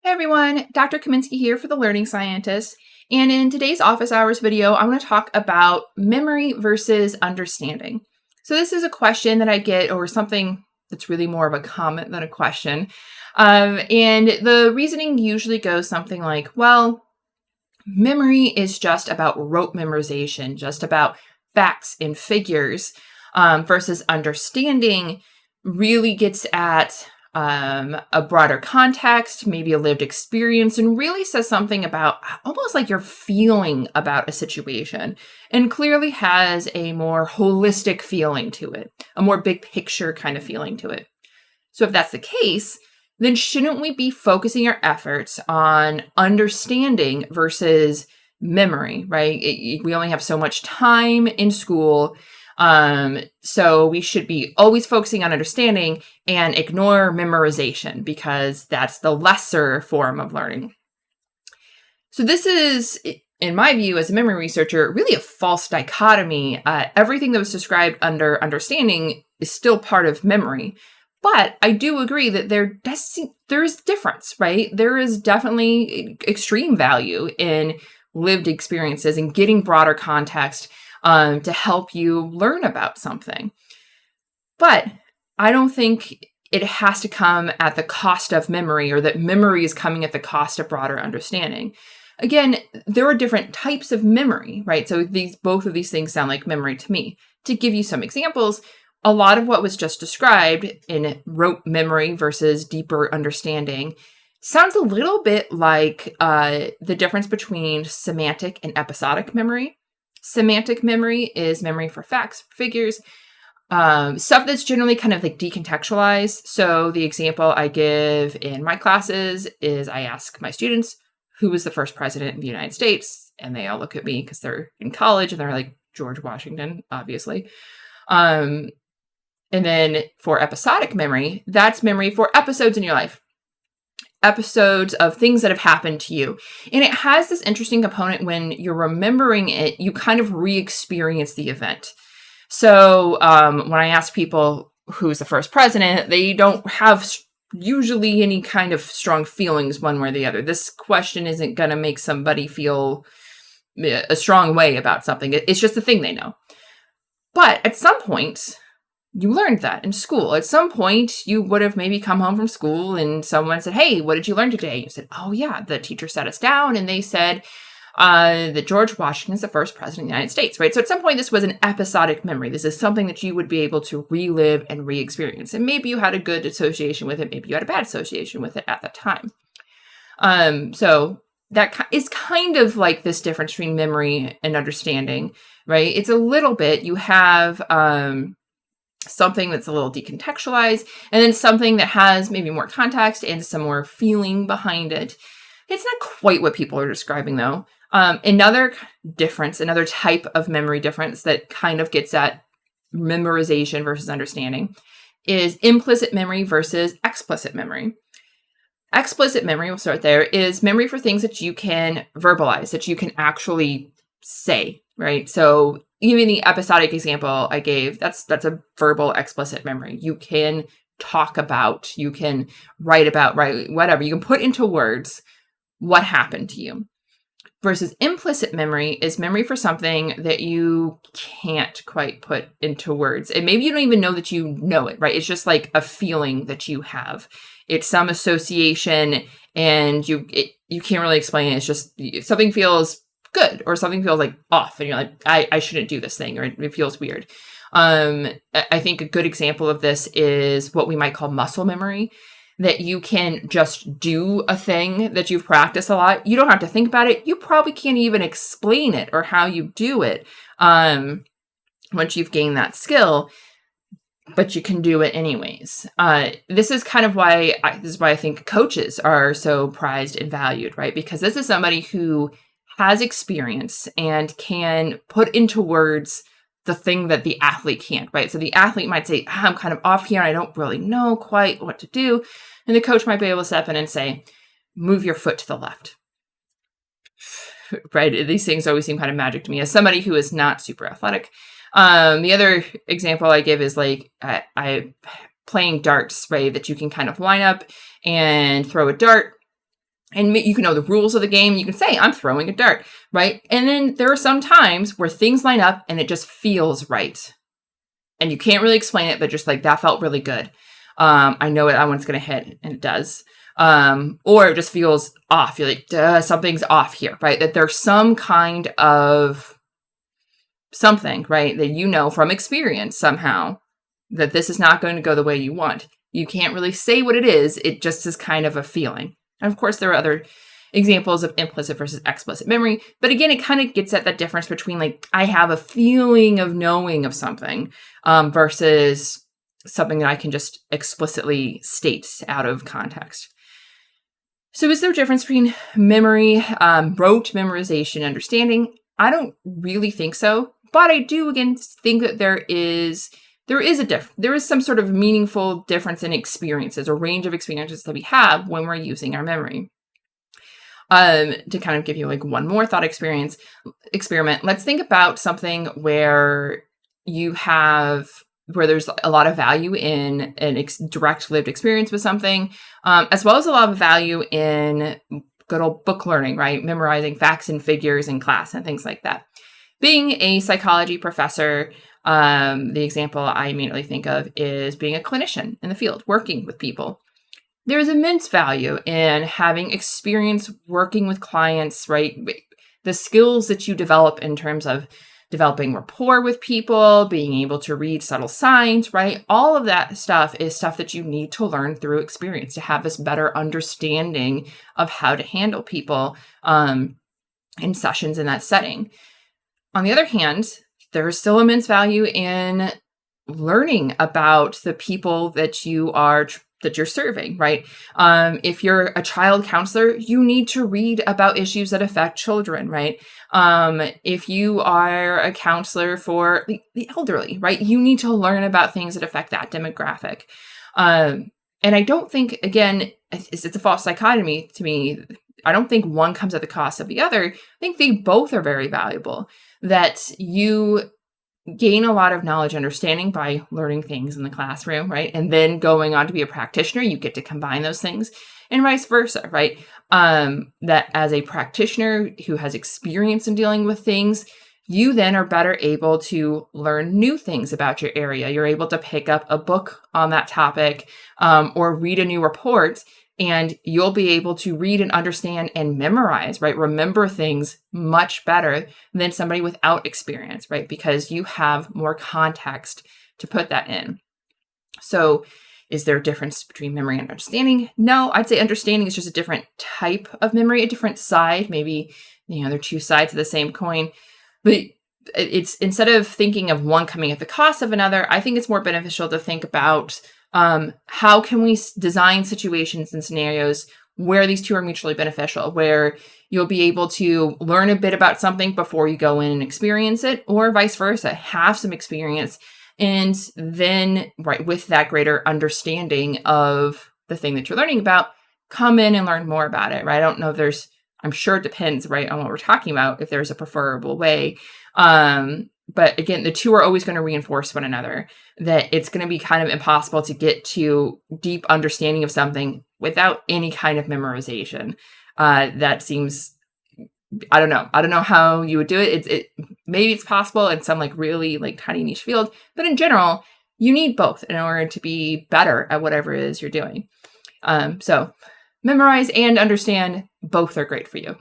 Hey everyone, Dr. Kaminske here for the Learning Scientist, and in today's office hours video, I want to talk about memory versus understanding. So this is a question that I get, or something that's really more of a comment than a question, and the reasoning usually goes something like, well, memory is just about rote memorization, just about facts and figures, versus understanding really gets at a broader context, maybe a lived experience, and really says something about almost like you're feeling about a situation and clearly has a more holistic feeling to it, a more big picture kind of feeling to it. So if that's the case, then shouldn't we be focusing our efforts on understanding versus memory, right? We only have so much time in school. So we should be always focusing on understanding and ignore memorization because that's the lesser form of learning. So this is, in my view, as a memory researcher, really a false dichotomy. Everything that was described under understanding is still part of memory. But I do agree that there is difference, right? There is definitely extreme value in lived experiences and getting broader context to help you learn about something. But I don't think it has to come at the cost of memory, or that memory is coming at the cost of broader understanding. Again, there are different types of memory, right? So both of these things sound like memory to me. To give you some examples, a lot of what was just described in rote memory versus deeper understanding sounds a little bit like the difference between semantic and episodic memory. Semantic memory is memory for facts, figures, stuff that's generally kind of like decontextualized. So the example I give in my classes is I ask my students, who was the first president of the United States? And they all look at me because they're in college and they're like, George Washington, obviously. And then for episodic memory, that's memory for episodes in your life. Episodes of things that have happened to you. And it has this interesting component when you're remembering it, you kind of re-experience the event. So when I ask people who's the first president, they don't have usually any kind of strong feelings one way or the other. This question isn't going to make somebody feel a strong way about something. It's just a thing they know. But at some point, you learned that in school. At some point, you would have maybe come home from school and someone said, hey, what did you learn today? You said, oh yeah, the teacher sat us down and they said that George Washington is the first president of the United States, right? So at some point, this was an episodic memory. This is something that you would be able to relive and re-experience. And maybe you had a good association with it. Maybe you had a bad association with it at the time. So that is kind of like this difference between memory and understanding, right? It's a little bit, you have something that's a little decontextualized, and then something that has maybe more context and some more feeling behind it. It's not quite what people are describing, though. Another difference, another type of memory difference that kind of gets at memorization versus understanding is implicit memory versus explicit memory. Explicit memory, we'll start there, is memory for things that you can verbalize, that you can actually say, right? So even the episodic example I gave, that's a verbal explicit memory. You can talk about, you can write about, right? Whatever. You can put into words what happened to you. Versus implicit memory is memory for something that you can't quite put into words. And maybe you don't even know that you know it, right? It's just like a feeling that you have. It's some association and you can't really explain it. It's just something feels good or something feels like off and you're like, I shouldn't do this thing, or it feels weird. I think a good example of this is what we might call muscle memory, that you can just do a thing that you've practiced a lot. You don't have to think about it. You probably can't even explain it or how you do it once you've gained that skill, but you can do it anyways. This is kind of why I think coaches are so prized and valued, right? Because this is somebody who has experience and can put into words the thing that the athlete can't, right? So the athlete might say, I'm kind of off here. I don't really know quite what to do. And the coach might be able to step in and say, move your foot to the left, right? These things always seem kind of magic to me as somebody who is not super athletic. The other example I give is like, I playing darts, right? That you can kind of line up and throw a dart. And you can know the rules of the game. You can say, I'm throwing a dart, right? And then there are some times where things line up and it just feels right. And you can't really explain it, but just like, that felt really good. I know that one's going to hit, and it does. Or it just feels off. You're like, duh, something's off here, right? That there's some kind of something, right? That you know from experience somehow that this is not going to go the way you want. You can't really say what it is. It just is kind of a feeling. And of course, there are other examples of implicit versus explicit memory. But again, it kind of gets at that difference between like, I have a feeling of knowing of something versus something that I can just explicitly state out of context. So is there a difference between memory, rote memorization, understanding? I don't really think so. But I do, again, think that there is some sort of meaningful difference in experiences, a range of experiences that we have when we're using our memory. To kind of give you like one more thought experiment, let's think about something where there's a lot of value in an direct lived experience with something, as well as a lot of value in good old book learning, right? Memorizing facts and figures in class and things like that. Being a psychology professor, the example I immediately think of is being a clinician in the field, working with people. There's immense value in having experience working with clients, right? The skills that you develop in terms of developing rapport with people, being able to read subtle signs, right? All of that stuff is stuff that you need to learn through experience to have this better understanding of how to handle people in sessions in that setting. On the other hand, there is still immense value in learning about the people that you're serving, right? If you're a child counselor, you need to read about issues that affect children, right? If you are a counselor for the elderly, right? You need to learn about things that affect that demographic. And I don't think, again, it's a false dichotomy to me. I don't think one comes at the cost of the other. I think they both are very valuable, that you gain a lot of knowledge understanding by learning things in the classroom, right? And then going on to be a practitioner, you get to combine those things, and vice versa, right? That as a practitioner who has experience in dealing with things, you then are better able to learn new things about your area. You're able to pick up a book on that topic or read a new report, and you'll be able to read and understand and memorize, right? Remember things much better than somebody without experience, right? Because you have more context to put that in. So is there a difference between memory and understanding? No, I'd say understanding is just a different type of memory, a different side. Maybe, they're two sides of the same coin. But it's, instead of thinking of one coming at the cost of another, I think it's more beneficial to think about how can we design situations and scenarios where these two are mutually beneficial, where you'll be able to learn a bit about something before you go in and experience it, or vice versa, have some experience, and then, right, with that greater understanding of the thing that you're learning about, come in and learn more about it, right? I don't know if I'm sure it depends, right, on what we're talking about, if there's a preferable way. But again, the two are always going to reinforce one another, that it's going to be kind of impossible to get to deep understanding of something without any kind of memorization. That seems, I don't know how you would do it. Maybe it's possible in some like really like tiny niche field, but in general, you need both in order to be better at whatever it is you're doing. So memorize and understand, both are great for you.